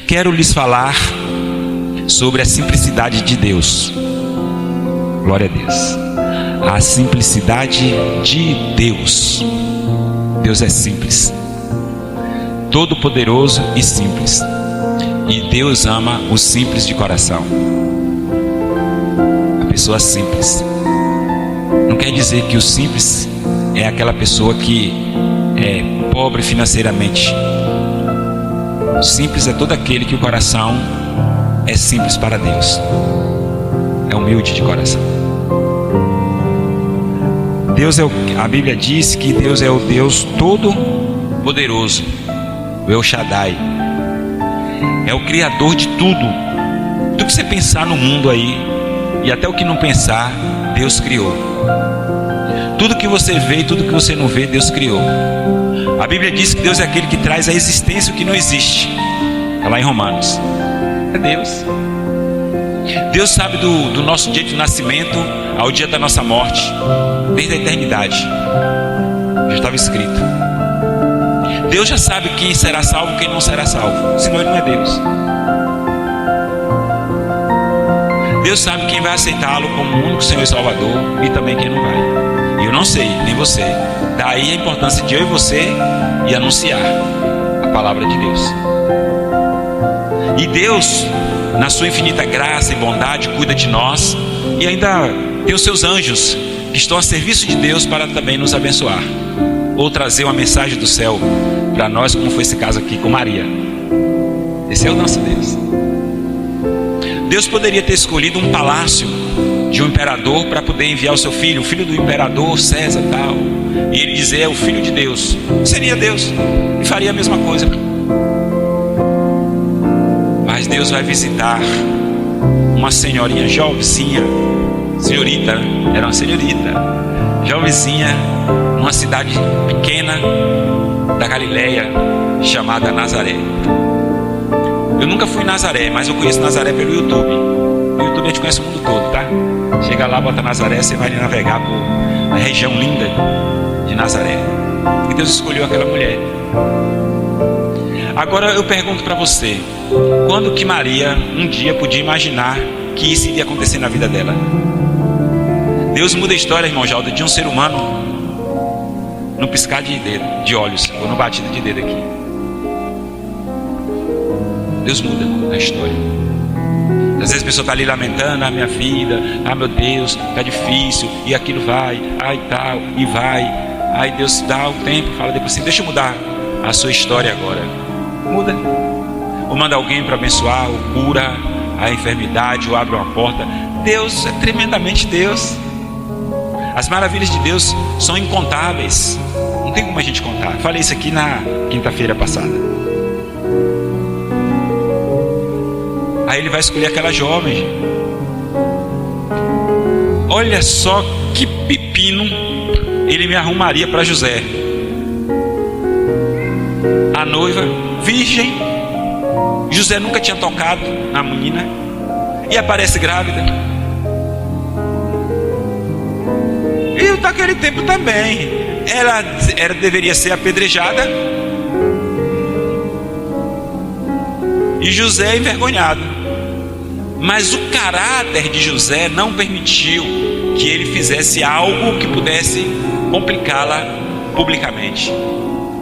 quero lhes falar sobre a simplicidade de Deus. Glória a Deus. A simplicidade de Deus. Deus é simples, todo-poderoso e simples. E Deus ama os simples de coração. A pessoa simples. Não quer dizer que o simples é aquela pessoa que é pobre financeiramente. Simples é todo aquele que o coração é simples para Deus. É humilde de coração. A Bíblia diz que Deus é o Deus todo-poderoso, o El Shaddai. É o Criador de tudo. Tudo que você pensar no mundo aí, e até o que não pensar, Deus criou. Tudo que você vê e tudo que você não vê, Deus criou. A Bíblia diz que Deus é aquele que traz à existência o que não existe. Está lá em Romanos. É Deus. Deus sabe do nosso dia de nascimento ao dia da nossa morte, desde a eternidade. Já estava escrito. Deus já sabe quem será salvo e quem não será salvo, senão Ele não é Deus. Deus sabe quem vai aceitá-lo como único Senhor e Salvador e também quem não vai. E eu não sei, nem você. Daí a importância de eu e você e anunciar a palavra de Deus. E Deus, na sua infinita graça e bondade, cuida de nós e ainda tem os seus anjos que estão a serviço de Deus para também nos abençoar ou trazer uma mensagem do céu para nós, como foi esse caso aqui com Maria. Esse é o nosso Deus. Deus poderia ter escolhido um palácio de um imperador para poder enviar o seu filho, o filho do imperador César tal, e ele dizer é o filho de Deus. Seria Deus e faria a mesma coisa. Mas Deus vai visitar uma senhorinha jovenzinha, senhorita, era uma senhorita, jovenzinha, numa cidade pequena da Galileia chamada Nazaré. Eu nunca fui em Nazaré, mas eu conheço Nazaré pelo YouTube. No YouTube a gente conhece o mundo todo, tá? Chega lá, bota Nazaré, você vai navegar por a região linda de Nazaré. E Deus escolheu aquela mulher. Agora eu pergunto para você, quando que Maria um dia podia imaginar que isso iria acontecer na vida dela? Deus muda a história, irmão Jaldo, de um ser humano no piscar de olhos, ou no batido de dedo aqui. Deus muda a história. Às vezes a pessoa está ali lamentando, minha vida, meu Deus, está difícil, e aquilo vai, tal, e vai. Aí Deus dá o tempo, fala depois assim, deixa eu mudar a sua história agora. Muda. Ou manda alguém para abençoar, ou cura a enfermidade, ou abre uma porta. Deus é tremendamente Deus. As maravilhas de Deus são incontáveis. Não tem como a gente contar. Falei isso aqui na quinta-feira passada. Aí ele vai escolher aquela jovem. Olha só que pepino ele me arrumaria para José. A noiva, virgem. José nunca tinha tocado na menina. E aparece grávida. E naquele tempo também. Ela deveria ser apedrejada. E José envergonhado. Mas o caráter de José não permitiu que ele fizesse algo que pudesse complicá-la publicamente.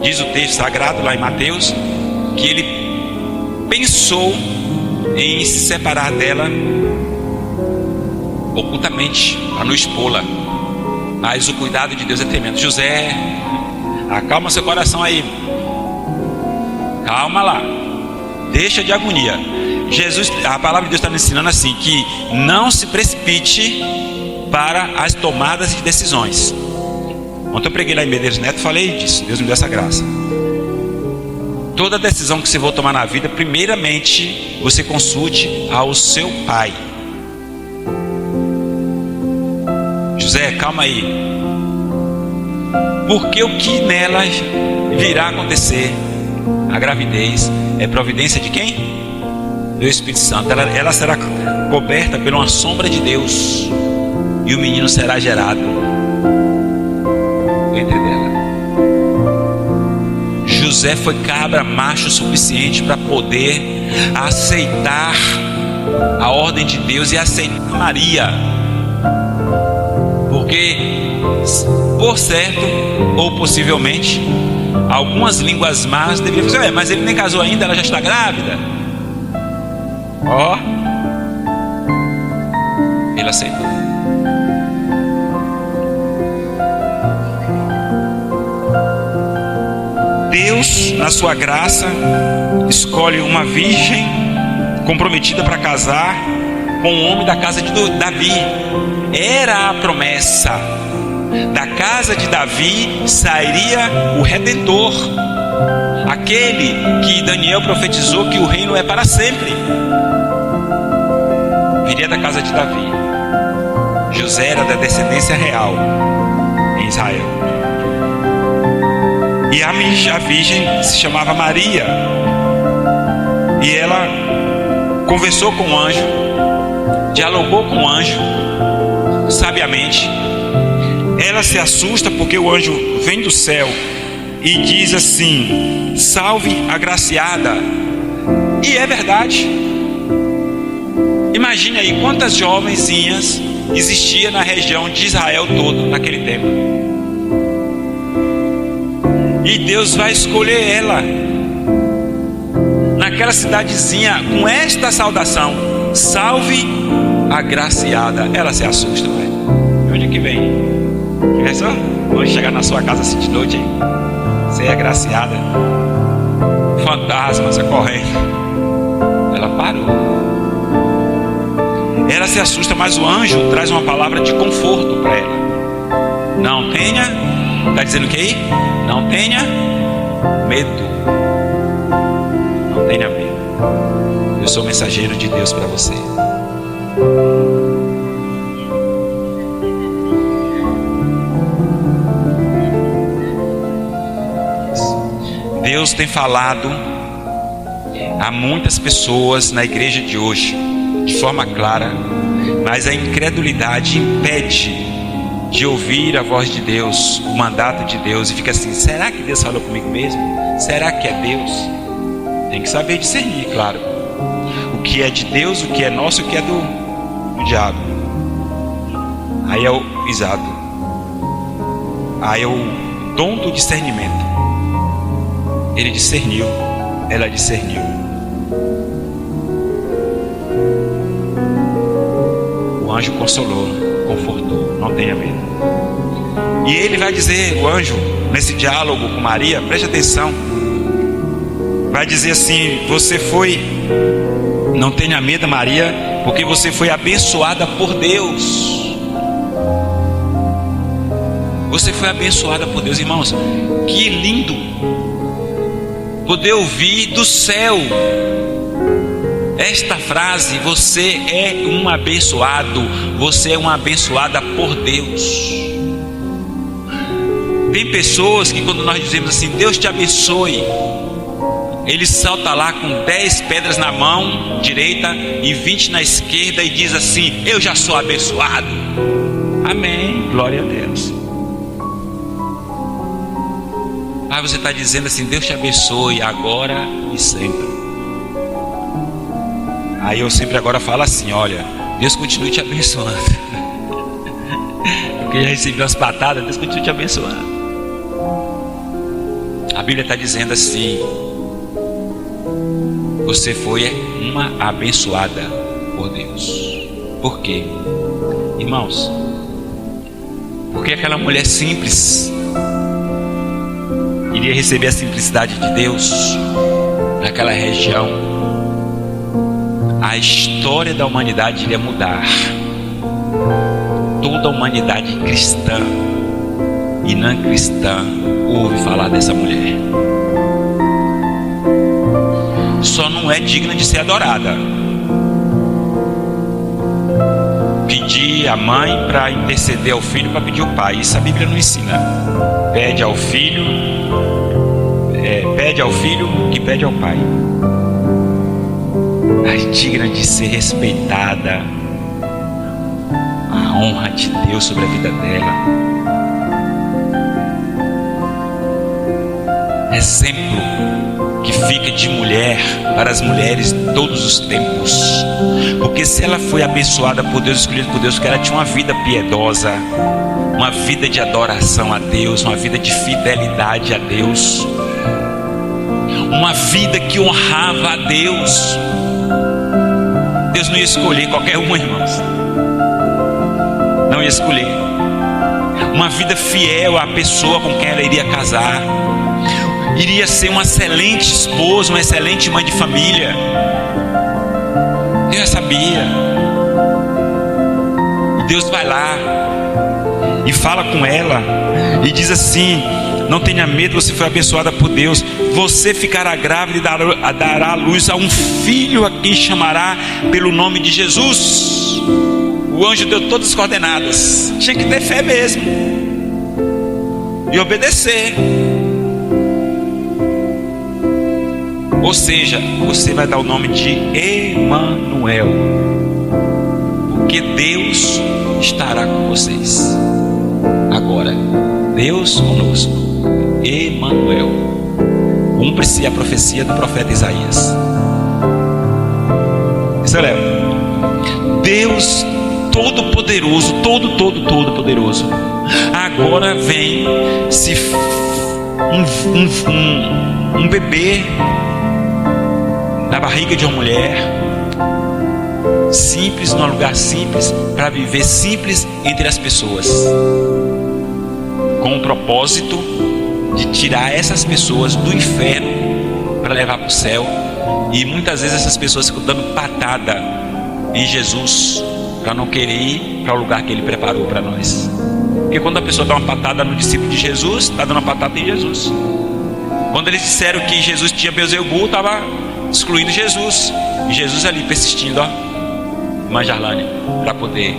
Diz o texto sagrado lá em Mateus que ele pensou em se separar dela ocultamente, para não expô-la. Mas o cuidado de Deus é tremendo. José, acalma seu coração aí. Calma lá. Deixa de agonia. Jesus, a palavra de Deus está nos ensinando assim, que não se precipite para as tomadas de decisões. Ontem eu preguei lá em Medeiros Neto, falei disso. Deus me deu essa graça. Toda decisão que você for tomar na vida, primeiramente você consulte ao seu pai. José, calma aí. Porque o que nela virá acontecer, a gravidez, é providência de quem? Do Espírito Santo. Ela será coberta por uma sombra de Deus. E o menino será gerado entre dela. José foi cabra macho o suficiente para poder aceitar a ordem de Deus e aceitar Maria. Porque, por certo, ou possivelmente, algumas línguas más deveriam dizer: mas ele nem casou ainda, ela já está grávida. Ó, ele aceitou. Deus, na sua graça, escolhe uma virgem comprometida para casar com um homem da casa de Davi. Era a promessa: da casa de Davi sairia o Redentor, aquele que Daniel profetizou que o reino é para sempre. Viria da casa de Davi. José era da descendência real em Israel. E a virgem se chamava Maria. E ela conversou com o anjo, dialogou com o anjo sabiamente. Ela se assusta porque o anjo vem do céu e diz assim: salve agraciada. E é verdade. Imagine aí quantas jovenzinhas existia na região de Israel todo naquele tempo. E Deus vai escolher ela naquela cidadezinha com esta saudação: salve agraciada. Ela se assusta, velho. De onde que vem? Vê só, vamos chegar na sua casa assim de noite, hein? Você é agraciada. Fantasma, você correndo. Ela parou. Ela se assusta, mas o anjo traz uma palavra de conforto para ela. Não tenha, está dizendo o que aí? Não tenha medo. Não tenha medo. Eu sou mensageiro de Deus para você. Deus tem falado a muitas pessoas na igreja de hoje de forma clara, mas a incredulidade impede de ouvir a voz de Deus, o mandato de Deus, e fica assim: será que Deus falou comigo mesmo? Será que é Deus? Tem que saber discernir, claro, o que é de Deus, o que é nosso e o que é do diabo. Aí é o exato. Aí é o dom do discernimento. Ele discerniu, ela discerniu. O anjo consolou, confortou, não tenha medo. E ele vai dizer, o anjo, nesse diálogo com Maria, preste atenção, vai dizer assim: você foi, não tenha medo, Maria, porque você foi abençoada por Deus. Você foi abençoada por Deus, irmãos. Que lindo poder ouvir do céu esta frase: você é um abençoado, você é uma abençoada por Deus. Tem pessoas que quando nós dizemos assim: Deus te abençoe, ele salta lá com 10 pedras na mão direita e 20 na esquerda e diz assim: eu já sou abençoado. Amém, glória a Deus. Aí você está dizendo assim: Deus te abençoe agora e sempre. Aí eu sempre agora falo assim: olha, Deus continue te abençoando. Porque já recebi umas patadas, Deus continue te abençoando. A Bíblia está dizendo assim: você foi uma abençoada por Deus. Por quê? Irmãos, porque aquela mulher simples iria receber a simplicidade de Deus naquela região. A história da humanidade iria mudar. Toda a humanidade cristã e não cristã ouve falar dessa mulher. Só não é digna de ser adorada. Pedir a mãe para interceder ao filho para pedir ao pai. Isso a Bíblia não ensina. Pede ao filho que pede ao pai. Mas digna de ser respeitada, a honra de Deus sobre a vida dela. exemplo que fica de mulher para as mulheres de todos os tempos. Porque se ela foi abençoada por Deus, escolhida por Deus, porque ela tinha uma vida piedosa, uma vida de adoração a Deus, uma vida de fidelidade a Deus, uma vida que honrava a Deus. Deus não ia escolher qualquer uma, irmãos. Não ia escolher. Uma vida fiel à pessoa com quem ela iria casar. Iria ser uma excelente esposa, uma excelente mãe de família. Eu já sabia. E Deus vai lá e fala com ela e diz assim: não tenha medo, você foi abençoada por Deus. Você ficará grávida e dará à luz a um filho, a quem chamará pelo nome de Jesus. O anjo deu todas as coordenadas. Tinha que ter fé mesmo e obedecer. Ou seja, você vai dar o nome de Emanuel, porque Deus estará com vocês. Agora, Deus conosco, Emanuel. Cumpre-se a profecia do profeta Isaías. Isso é Deus Todo-Poderoso, todo poderoso. Agora vem se um bebê na barriga de uma mulher, simples, num lugar simples, para viver simples entre as pessoas, com o propósito de tirar essas pessoas do inferno para levar para o céu. E muitas vezes essas pessoas ficam dando patada em Jesus, para não querer ir para o lugar que Ele preparou para nós. Porque quando a pessoa dá uma patada no discípulo de Jesus, está dando uma patada em Jesus. Quando eles disseram que Jesus tinha Beelzebul, estava excluindo Jesus. E Jesus ali persistindo, Manjarlane, para poder.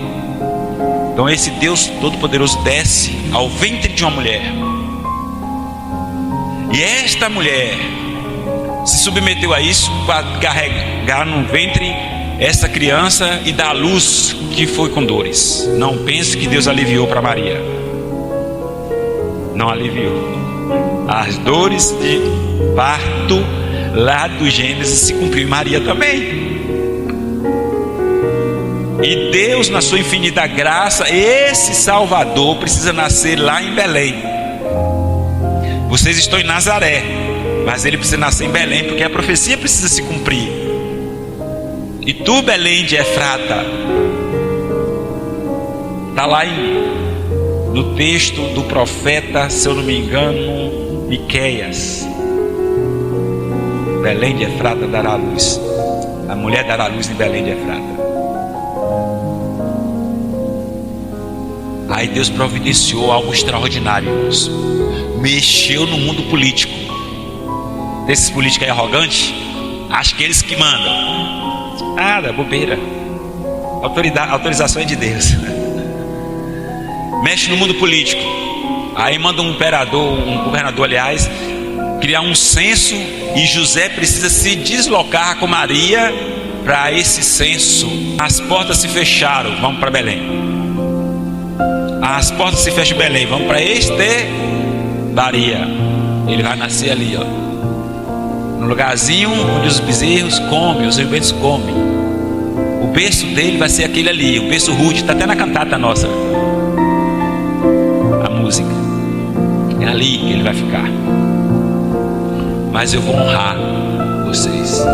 Então esse Deus Todo-Poderoso desce ao ventre de uma mulher. E esta mulher se submeteu a isso, para carregar no ventre essa criança e dar à luz, que foi com dores. Não pense que Deus aliviou para Maria. Não aliviou. As dores de parto lá do Gênesis se cumpriu em Maria também. E Deus, na sua infinita graça, esse Salvador precisa nascer lá em Belém. Vocês estão em Nazaré, mas ele precisa nascer em Belém, porque a profecia precisa se cumprir. E tu, Belém de Efrata, está lá no texto do profeta, se eu não me engano, Miqueias. Belém de Efrata dará a luz. A mulher dará a luz em Belém de Efrata. Aí Deus providenciou algo extraordinário, irmãos. Mexeu no mundo político. Desses políticos aí arrogantes, acho que eles que mandam. Nada, bobeira. Autorização é de Deus. Mexe no mundo político. Aí manda um governador, aliás, criar um censo, e José precisa se deslocar com Maria para esse censo. As portas se fecharam, vamos para Belém. As portas se fecham em Belém, vamos para Maria. Ele vai nascer ali, no lugarzinho onde os bezerros comem, os jumentos comem. O berço dele vai ser aquele ali, o berço rude, está até na cantata nossa, a música. É ali que ele vai ficar. Mas eu vou honrar vocês.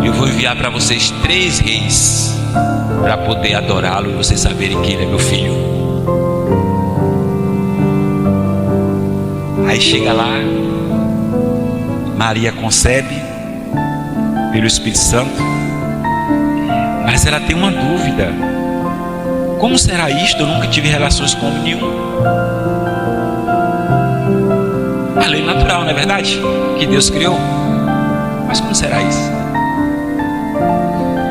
Eu vou enviar para vocês 3 reis para poder adorá-lo e vocês saberem que ele é meu filho. Aí chega lá, Maria concebe pelo Espírito Santo, mas ela tem uma dúvida: como será isto? Eu nunca tive relações com homem nenhum. A lei natural, não é verdade? Que Deus criou. Mas como será isso?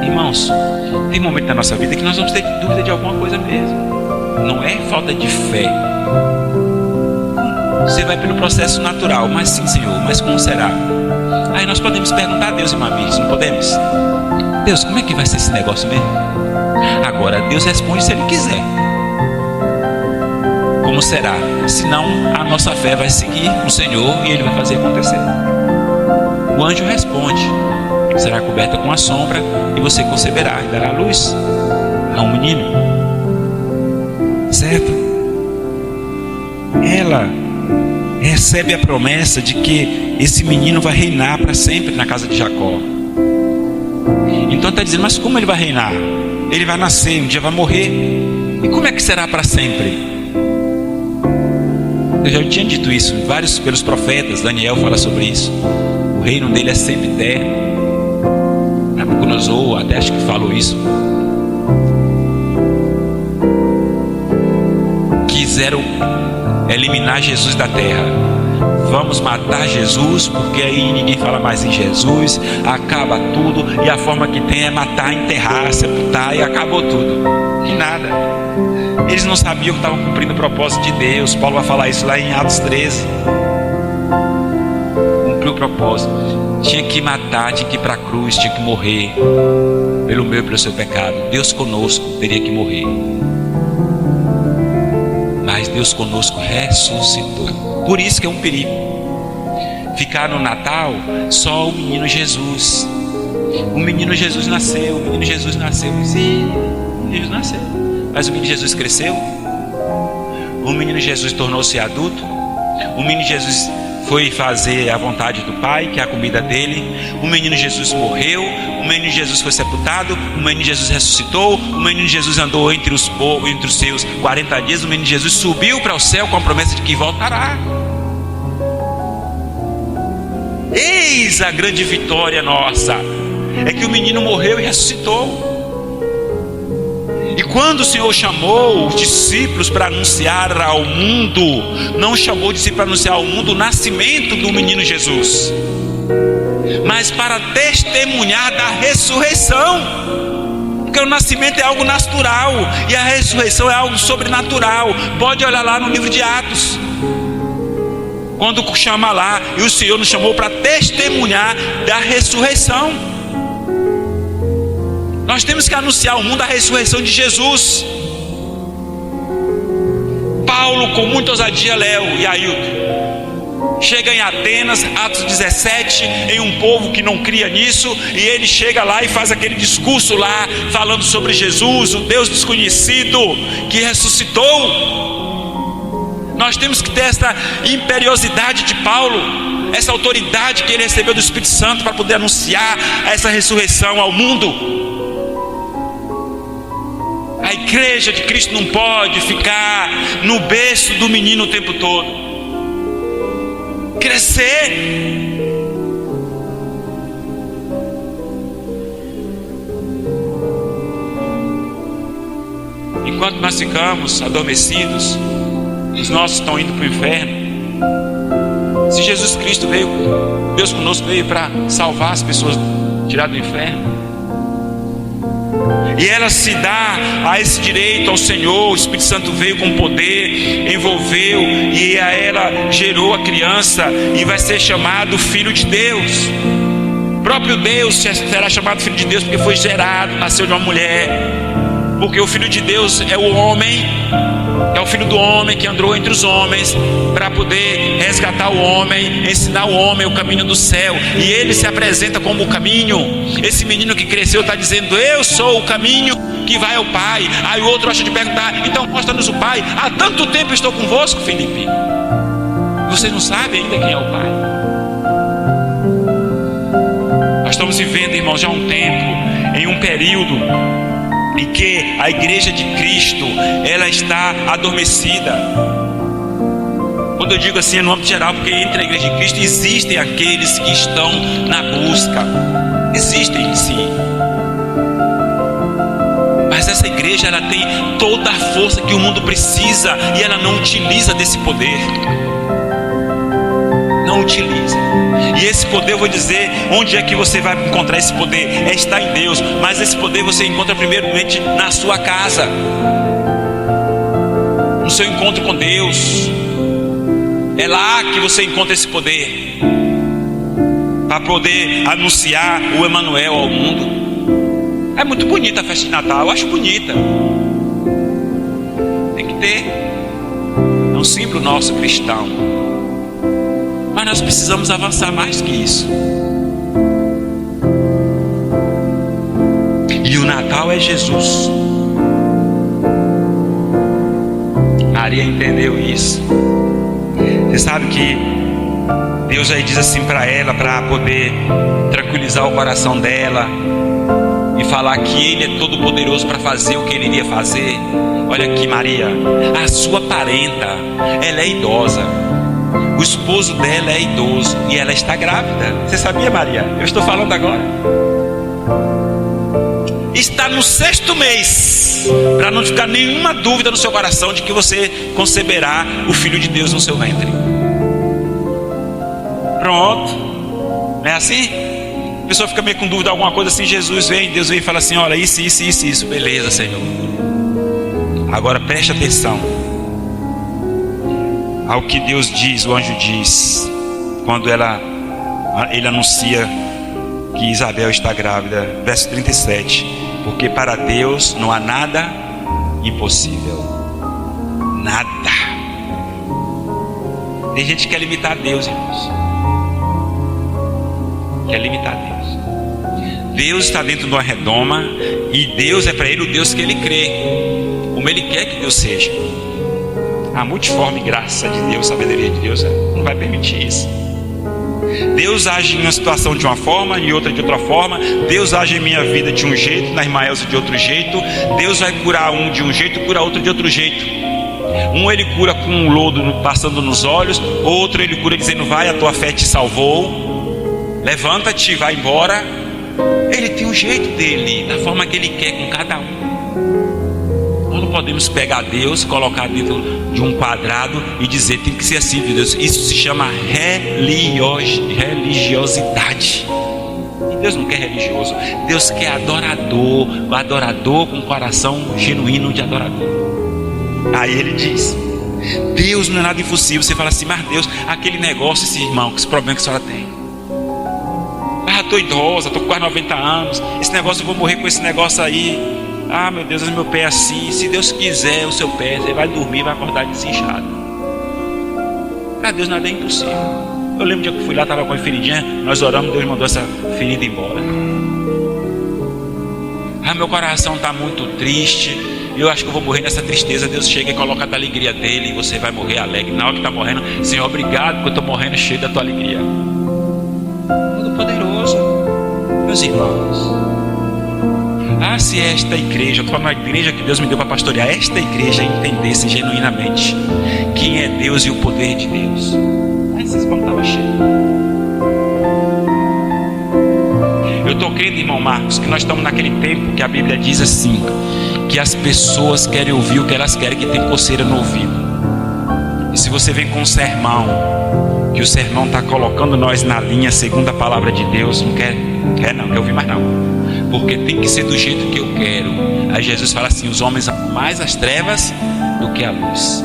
Irmãos, tem momento da nossa vida que nós vamos ter dúvida de alguma coisa mesmo. Não é falta de fé. Você vai pelo processo natural. Mas sim, Senhor, mas como será? Aí nós podemos perguntar a Deus, irmã Miris, não podemos? Deus, como é que vai ser esse negócio mesmo? Agora, Deus responde se Ele quiser. como será. Senão a nossa fé vai seguir no Senhor e Ele vai fazer acontecer. O anjo responde: será coberta com a sombra e você conceberá e dará luz a um menino. Certo? Ela recebe a promessa de que esse menino vai reinar para sempre na casa de Jacó. Então está dizendo: mas como ele vai reinar? Ele vai nascer, um dia vai morrer. E como é que será para sempre? Eu já tinha dito isso pelos profetas. Daniel fala sobre isso. O reino dele é sempre eterno. Nabucodonosor até acho que falou isso. Quiseram eliminar Jesus da terra. Vamos matar Jesus, porque aí ninguém fala mais em Jesus, acaba tudo, e a forma que tem é matar, enterrar, sepultar, e acabou tudo. Que nada. Eles não sabiam que estavam cumprindo o propósito de Deus. Paulo vai falar isso lá em Atos 13. Cumpriu o propósito. Tinha que matar, tinha que ir para a cruz, tinha que morrer pelo meu e pelo seu pecado. Deus conosco teria que morrer, mas Deus conosco ressuscitou. Por isso que é um perigo ficar no Natal só o menino Jesus. O menino Jesus nasceu, o menino Jesus nasceu. Sim, o menino Jesus nasceu. Mas o menino Jesus cresceu. O menino Jesus tornou-se adulto. O menino Jesus foi fazer a vontade do Pai, que é a comida dele. O menino Jesus morreu. O menino Jesus foi sepultado. O menino Jesus ressuscitou. O menino Jesus andou entre os seus 40 dias. O menino Jesus subiu para o céu com a promessa de que voltará. Eis a grande vitória nossa, é que o menino morreu e ressuscitou. E quando o Senhor chamou os discípulos para anunciar ao mundo, não chamou os discípulos para anunciar ao mundo o nascimento do menino Jesus, mas para testemunhar da ressurreição. Porque o nascimento é algo natural e a ressurreição é algo sobrenatural. Pode olhar lá no livro de Atos, quando chama lá, e o Senhor nos chamou para testemunhar da ressurreição. Nós temos que anunciar ao mundo a ressurreição de Jesus. Paulo, com muita ousadia, Léo e Ailton, chega em Atenas, Atos 17, em um povo que não cria nisso, e ele chega lá e faz aquele discurso lá, falando sobre Jesus, o Deus desconhecido, que ressuscitou. Nós temos que ter essa imperiosidade de Paulo, essa autoridade que ele recebeu do Espírito Santo para poder anunciar essa ressurreição ao mundo. A igreja de Cristo não pode ficar no berço do menino o tempo todo. Crescer. Enquanto nós ficamos adormecidos, os nossos estão indo para o inferno. Se Jesus Cristo veio, Deus conosco veio para salvar as pessoas, tirar do inferno, e ela se dá a esse direito ao Senhor. O Espírito Santo veio com poder, envolveu, e a ela gerou a criança, e vai ser chamado Filho de Deus. O próprio Deus será chamado Filho de Deus, porque foi gerado, nasceu de uma mulher. Porque o Filho de Deus é o homem, é o Filho do homem que andou entre os homens, para poder resgatar o homem, ensinar o homem o caminho do céu. E ele se apresenta como o caminho. Esse menino que cresceu está dizendo: eu sou o caminho que vai ao Pai. Aí o outro acha de perguntar: então mostra-nos o Pai. Há tanto tempo estou convosco, Felipe, vocês não sabem ainda quem é o Pai. Nós estamos vivendo, irmãos, já há um tempo, em um período em que a igreja de Cristo, ela está adormecida. Quando eu digo assim é no âmbito geral, porque entre a igreja de Cristo existem aqueles que estão na busca, existem sim, mas essa igreja, ela tem toda a força que o mundo precisa, e ela não utiliza desse poder, não utiliza. E esse poder, eu vou dizer, onde é que você vai encontrar esse poder? É estar em Deus. Mas esse poder você encontra primeiramente na sua casa, no seu encontro com Deus. É lá que você encontra esse poder, para poder anunciar o Emanuel ao mundo. É muito bonita a festa de Natal, eu acho bonita, tem que ter. um símbolo nosso cristão. Mas nós precisamos avançar mais que isso. E o Natal é Jesus. Maria entendeu isso. Você sabe que Deus aí diz assim para ela, para poder tranquilizar o coração dela e falar que Ele é todo poderoso para fazer o que Ele iria fazer. Olha aqui, Maria, a sua parenta, ela é idosa, o esposo dela é idoso e ela está grávida. Você sabia, Maria? Eu estou falando agora. Está no 6º mês, para não ficar nenhuma dúvida no seu coração de que você conceberá o Filho de Deus no seu ventre. Pronto, não é assim? A pessoa fica meio com dúvida, alguma coisa assim, Jesus vem, Deus vem e fala assim, olha, isso, beleza, Senhor. Agora preste atenção ao que Deus diz, o anjo diz, quando ele anuncia que Isabel está grávida. Verso 37, porque para Deus não há nada impossível. Nada. Tem gente que quer limitar Deus, irmãos. Quer limitar Deus. Deus está dentro de uma redoma e Deus é para ele o Deus que ele crê, como ele quer que Deus seja. A multiforme graça de Deus, sabedoria de Deus não vai permitir isso. Deus age em uma situação de uma forma, em outra de outra forma. Deus age em minha vida de um jeito, na irmã Elza de outro jeito. Deus vai curar um de um jeito, cura outro de outro jeito. Um ele cura com um lodo passando nos olhos, outro ele cura dizendo, vai, a tua fé te salvou, levanta-te, vai embora. Ele tem um jeito dele, da forma que ele quer com cada um. Nós não podemos pegar Deus, colocar dentro de um quadrado e dizer, tem que ser assim, Deus. Isso se chama religiosidade. E Deus não quer religioso, Deus quer adorador, o adorador com coração genuíno de adorador. Aí ele diz, Deus não é nada impossível. Você fala assim, mas Deus, aquele negócio, esse irmão, esse problema que a senhora tem. Estou idosa, estou com quase 90 anos, esse negócio, eu vou morrer com esse negócio aí. Ah, meu Deus, meu pé é assim. Se Deus quiser o seu pé, você vai dormir, vai acordar desinchado. Para Deus nada é impossível. Eu lembro de que eu fui lá, estava com a feridinha, nós oramos, Deus mandou essa ferida embora. Ah, meu coração está muito triste, eu acho que eu vou morrer nessa tristeza. Deus chega e coloca a alegria dele e você vai morrer alegre. Na hora que está morrendo, Senhor, obrigado, porque eu estou morrendo cheio da tua alegria. Todo poderoso, meus irmãos. Ah, se esta igreja, eu estou falando da igreja que Deus me deu para pastorear, esta igreja entendesse genuinamente quem é Deus e o poder de Deus, aí esses bancos estavam cheios. Eu estou crendo, irmão Marcos, que nós estamos naquele tempo que a Bíblia diz assim, que as pessoas querem ouvir o que elas querem, que tem coceira no ouvido. E se você vem com um sermão, que o sermão está colocando nós na linha segundo a palavra de Deus, não quer ouvir mais não. Porque tem que ser do jeito que eu quero. Aí Jesus fala assim, os homens amam mais as trevas do que a luz.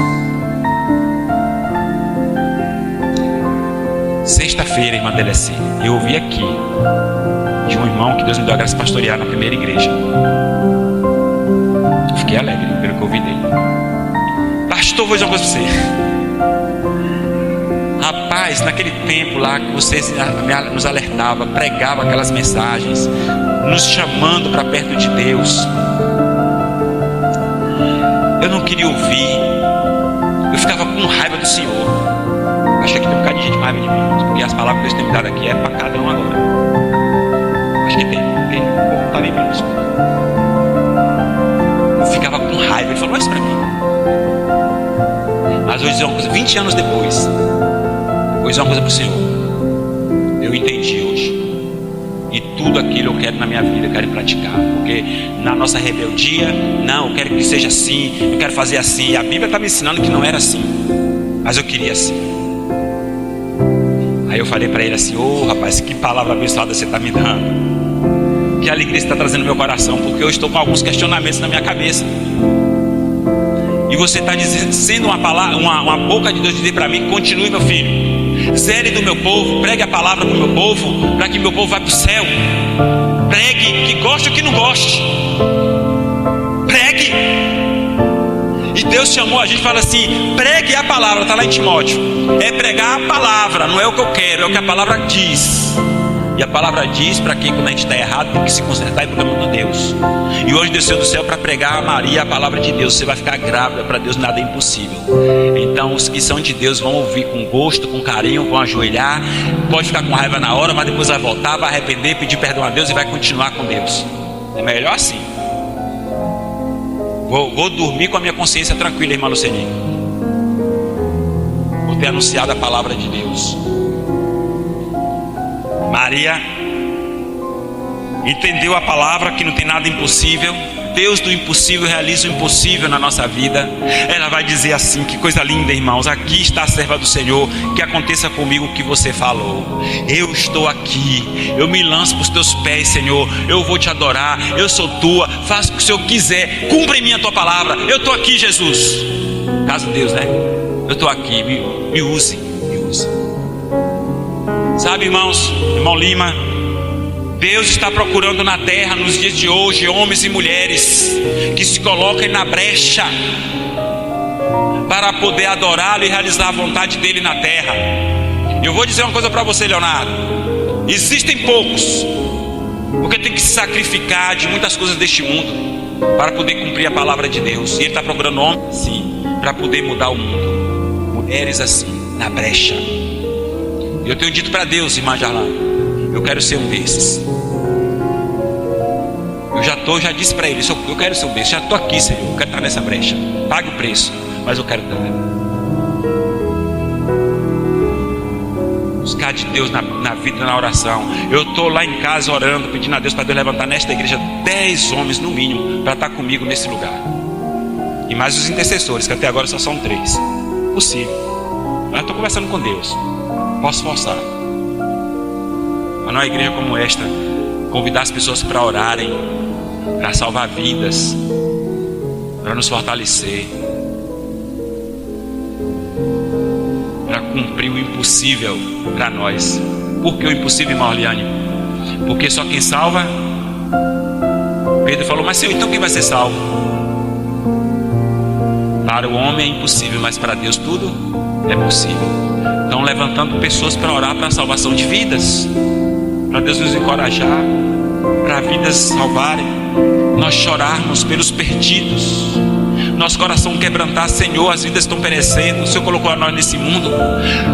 Sexta-feira, irmã Delecê, eu ouvi aqui de um irmão que Deus me deu a graça de pastorear na primeira igreja. Fiquei alegre pelo que eu ouvi dele. Pastor, vou dizer uma coisa para você. Rapaz, naquele tempo lá que vocês nos alertava, pregava aquelas mensagens, nos chamando para perto de Deus, eu não queria ouvir. Eu ficava com raiva do Senhor. Achei que tem um bocado de gente com raiva de mim, porque as palavras que Deus tem me dado aqui é para cada um agora. Acho que tem. Não está nem bem. Eu ficava com raiva. Ele falou isso para mim. Mas hoje é uma coisa, 20 anos depois, vou dizer uma coisa para o Senhor. Eu entendi hoje. E tudo aquilo eu quero na minha vida, eu quero praticar. Porque na nossa rebeldia, não, eu quero que seja assim, eu quero fazer assim. E a Bíblia está me ensinando que não era assim, mas eu queria assim. Aí eu falei para ele assim, rapaz, que palavra abençoada você está me dando. Que alegria você está trazendo no meu coração, porque eu estou com alguns questionamentos na minha cabeça. E você está sendo uma palavra, uma boca de Deus dizer para mim, continue, meu filho, zere do meu povo, pregue a palavra para o meu povo, para que meu povo vá para o céu. Pregue, que goste ou que não goste, pregue. E Deus chamou a gente e fala assim: pregue a palavra, está lá em Timóteo. É pregar a palavra, não é o que eu quero, é o que a palavra diz. E a palavra diz para que quando a gente está errado tem que se consertar e procurar muito Deus. E hoje desceu do céu para pregar a Maria a palavra de Deus. Você vai ficar grávida, para Deus nada é impossível. Então os que são de Deus vão ouvir com gosto, com carinho, vão ajoelhar. Pode ficar com raiva na hora, mas depois vai voltar, vai arrepender, pedir perdão a Deus e vai continuar com Deus. É melhor assim. Vou dormir com a minha consciência tranquila, irmã Luceni. Vou ter anunciado a palavra de Deus. Maria entendeu a palavra que não tem nada impossível. Deus do impossível realiza o impossível na nossa vida. Ela vai dizer assim: que coisa linda, irmãos, aqui está a serva do Senhor, que aconteça comigo o que você falou. Eu estou aqui, eu me lanço para os teus pés, Senhor. Eu vou te adorar, eu sou tua, faça o que o Senhor quiser, cumpra em mim a tua palavra. Eu estou aqui, Jesus. Caso Deus, né? Eu estou aqui, me use, me use. Sabe, irmãos, irmão Lima, Deus está procurando na terra nos dias de hoje homens e mulheres que se coloquem na brecha para poder adorá-lo e realizar a vontade dele na terra. E eu vou dizer uma coisa para você, Leonardo: existem poucos, porque tem que se sacrificar de muitas coisas deste mundo para poder cumprir a palavra de Deus. E ele está procurando homens assim para poder mudar o mundo, mulheres assim na brecha. Eu tenho dito para Deus, irmã Jarlan, eu quero ser um desses. Eu já disse para ele: eu quero ser um desses. Já estou aqui, Senhor, eu quero estar nessa brecha. Pague o preço, mas eu quero estar. Buscar de Deus na vida, na oração. Eu estou lá em casa orando, pedindo a Deus para Deus levantar nesta igreja 10 homens no mínimo para estar comigo nesse lugar. E mais os intercessores, que até agora só são 3. Possível. Mas eu estou conversando com Deus. Posso forçar. Mas numa igreja como esta, convidar as pessoas para orarem, para salvar vidas, para nos fortalecer, para cumprir o impossível para nós. Por que o impossível, irmã Orliane? Porque só quem salva. Pedro falou: mas Senhor, então quem vai ser salvo? Para o homem é impossível, mas para Deus tudo é possível. Estão levantando pessoas para orar para a salvação de vidas, para Deus nos encorajar, para vidas salvarem, nós chorarmos pelos perdidos, nosso coração quebrantar. Senhor, as vidas estão perecendo, o Senhor colocou a nós nesse mundo,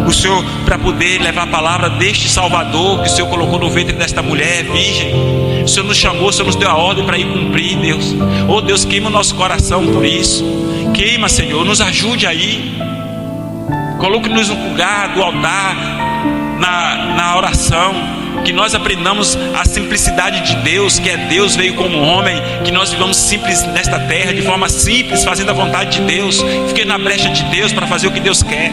o Senhor, para poder levar a palavra deste Salvador que o Senhor colocou no ventre desta mulher virgem. O Senhor nos chamou, o Senhor nos deu a ordem para ir cumprir, Deus. Oh Deus, queima o nosso coração por isso. Queima, Senhor, nos ajude aí. Coloque-nos no lugar do altar, na oração, que nós aprendamos a simplicidade de Deus, que é Deus veio como homem, que nós vivamos simples nesta terra, de forma simples, fazendo a vontade de Deus. Fiquei na brecha de Deus para fazer o que Deus quer.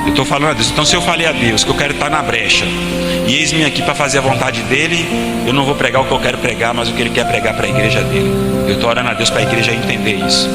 Eu estou falando a Deus. Então, se eu falei a Deus que eu quero estar na brecha, e eis-me aqui para fazer a vontade dele, eu não vou pregar o que eu quero pregar, mas o que ele quer pregar para a igreja dele. Eu estou orando a Deus para a igreja entender isso.